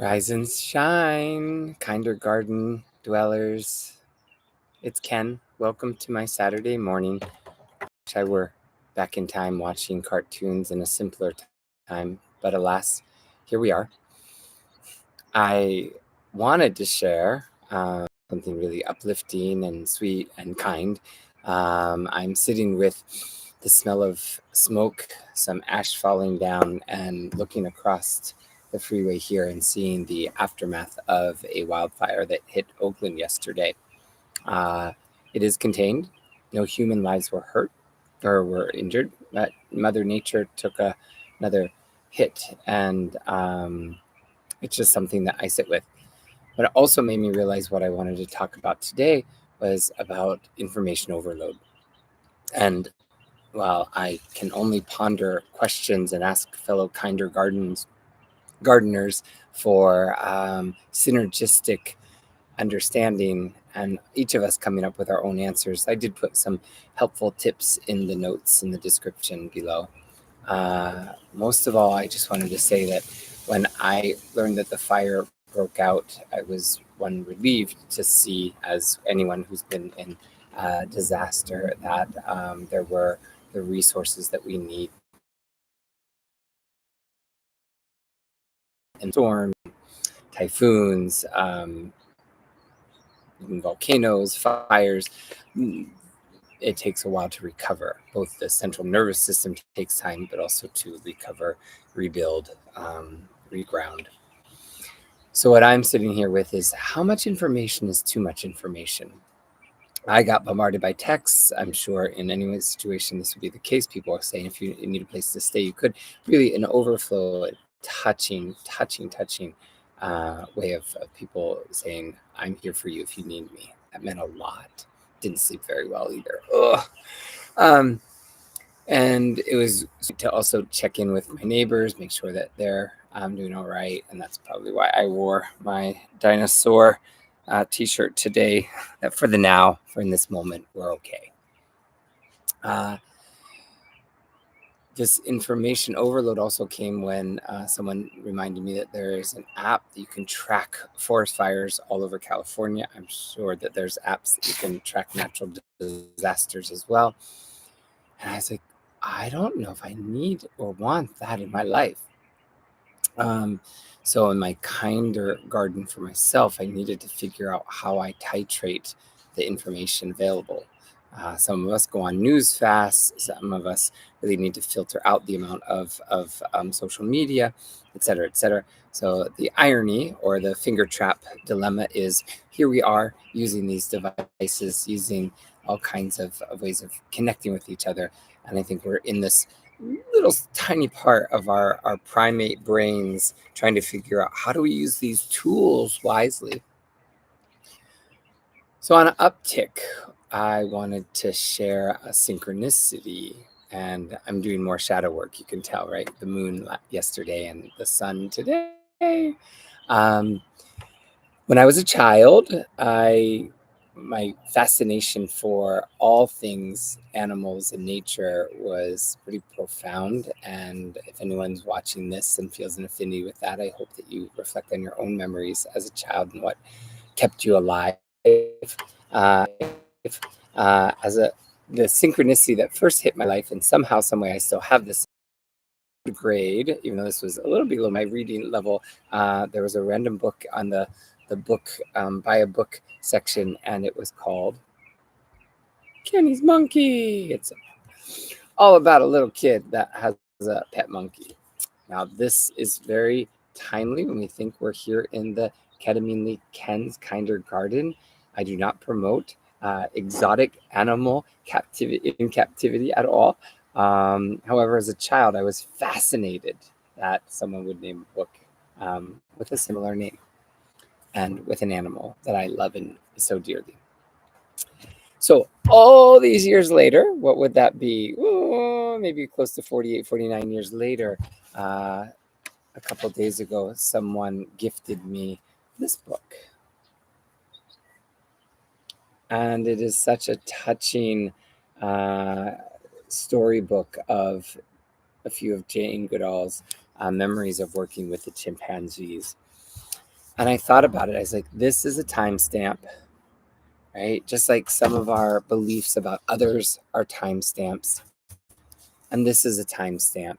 Rise and shine, KinderGarden dwellers. It's Ken. Welcome to my Saturday morning. Wish I were back in time watching cartoons in a simpler time, but alas, here we are. I wanted to share something really uplifting and sweet and kind. I'm sitting with the smell of smoke, some ash falling down, and looking across the freeway here and seeing the aftermath of a wildfire that hit Oakland yesterday. It is contained. No human lives were hurt or were injured, but Mother Nature took another hit, and it's just something that I sit with. But it also made me realize what I wanted to talk about today was about information overload. And while I can only ponder questions and ask fellow gardeners for synergistic understanding, and each of us coming up with our own answers, I did put some helpful tips in the notes in the description below. Most of all, I just wanted to say that when I learned that the fire broke out, I was relieved to see, as anyone who's been in disaster, that there were the resources that we need. And storms, typhoons, volcanoes, fires, it takes a while to recover. Both the central nervous system takes time, but also to recover, rebuild, reground. So what I'm sitting here with is, how much information is too much information? I got bombarded by texts. I'm sure in any situation this would be the case. People are saying if you need a place to stay, you could. Really an overflow, touching way of people saying, I'm here for you if you need me. That meant a lot. Didn't sleep very well either. Ugh. And it was to also check in with my neighbors, make sure that they're doing all right. And that's probably why I wore my dinosaur t-shirt today. That for the now, for in this moment, we're okay. This information overload also came when someone reminded me that there is an app that you can track forest fires all over California. I'm sure that there's apps that you can track natural disasters as well. And I was like, I don't know if I need or want that in my life. So in my KinderGarden for myself, I needed to figure out how I titrate the information available. Some of us go on news fast. Some of us really need to filter out the amount of social media, et cetera, et cetera. So the irony or the finger trap dilemma is, here we are using these devices, using all kinds of ways of connecting with each other. And I think we're in this little tiny part of our primate brains trying to figure out, how do we use these tools wisely? So on an uptick, I wanted to share a synchronicity, and I'm doing more shadow work. You can tell, right? The moon yesterday and the sun today. When I was a child, my fascination for all things animals and nature was pretty profound. And if anyone's watching this and feels an affinity with that, I hope that you reflect on your own memories as a child and what kept you alive. The synchronicity that first hit my life, and somehow, some way, I still have this grade, even though this was a little below my reading level. There was a random book on the book buy a book section, and it was called Kenny's Monkey. It's all about a little kid that has a pet monkey. Now, this is very timely when we think we're here in the Ketaminely Ken's KinderGarden. I do not promote exotic animal captivity at all. However, as a child, I was fascinated that someone would name a book with a similar name and with an animal that I love and so dearly. So all these years later, what would that be? Oh, maybe close to 48, 49 years later, a couple of days ago, someone gifted me this book. And it is such a touching storybook of a few of Jane Goodall's memories of working with the chimpanzees. And I thought about it. I was like, this is a timestamp, right? Just like some of our beliefs about others are timestamps. And this is a timestamp.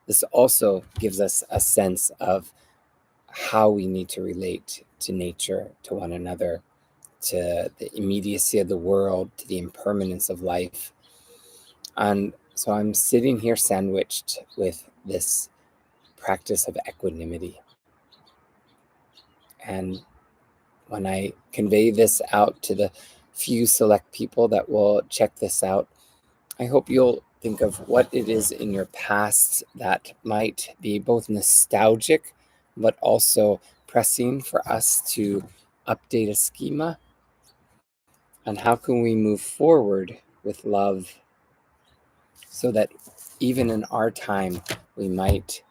This also gives us a sense of how we need to relate to nature, to one another, to the immediacy of the world, to the impermanence of life. And so I'm sitting here sandwiched with this practice of equanimity. And when I convey this out to the few select people that will check this out, I hope you'll think of what it is in your past that might be both nostalgic, but also pressing for us to update a schema. And how can we move forward with love so that even in our time, we might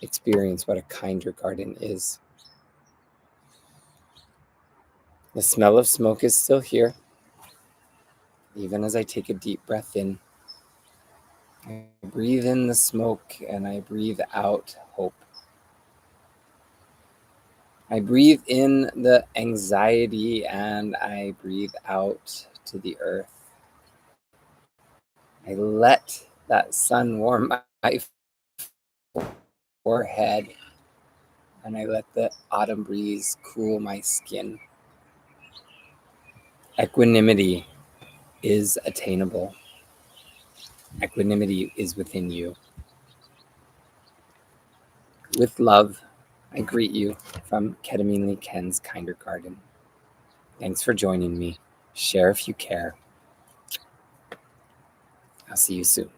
experience what a kinder garden is. The smell of smoke is still here, even as I take a deep breath in. I breathe in the smoke and I breathe out hope. I breathe in the anxiety and I breathe out to the earth. I let that sun warm my forehead and I let the autumn breeze cool my skin. Equanimity is attainable. Equanimity is within you. With love, I greet you from Ketaminely Ken's KinderGarden. Thanks for joining me. Share if you care. I'll see you soon.